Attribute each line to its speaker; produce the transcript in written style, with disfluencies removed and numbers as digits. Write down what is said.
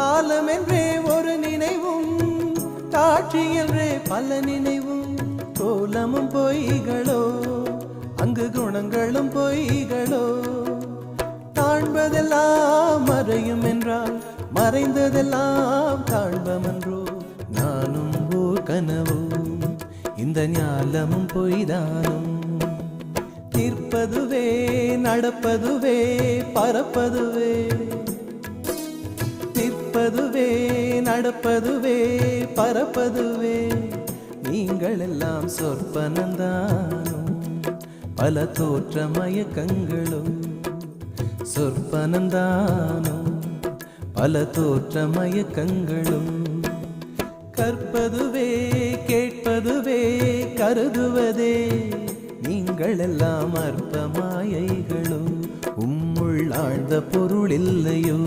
Speaker 1: காலம் என்றே ஒரு நினைவும், காட்சி என்றே பல நினைவும், கோலமும் பொய்களோ அங்கு குணங்களும் பொய்களோ. காண்பதெல்லாம் மறையும் என்றால் மறைந்ததெல்லாம் காண்பமன்றோ. நானும் ஓர் கனவோ இந்த ஞாலமும் பொய்தானும். நிற்பதுவே நடப்பதுவே பறப்பதுவே, நிற்பதுவே நடப்பதுவே பறப்பதுவே. நீங்கள் எல்லாம் சொற்பனந்தானும் பல தோற்ற மயக்கங்களும். சொற்பனந்தானும் பல தோற்ற மயக்கங்களும். கற்பதுவே கேட்பதுவே கருதுவதே, நீங்கள் எல்லாம் அற்ப மாயைகளோ. உம்முள் ஆழ்ந்த பொருள் இல்லையோ.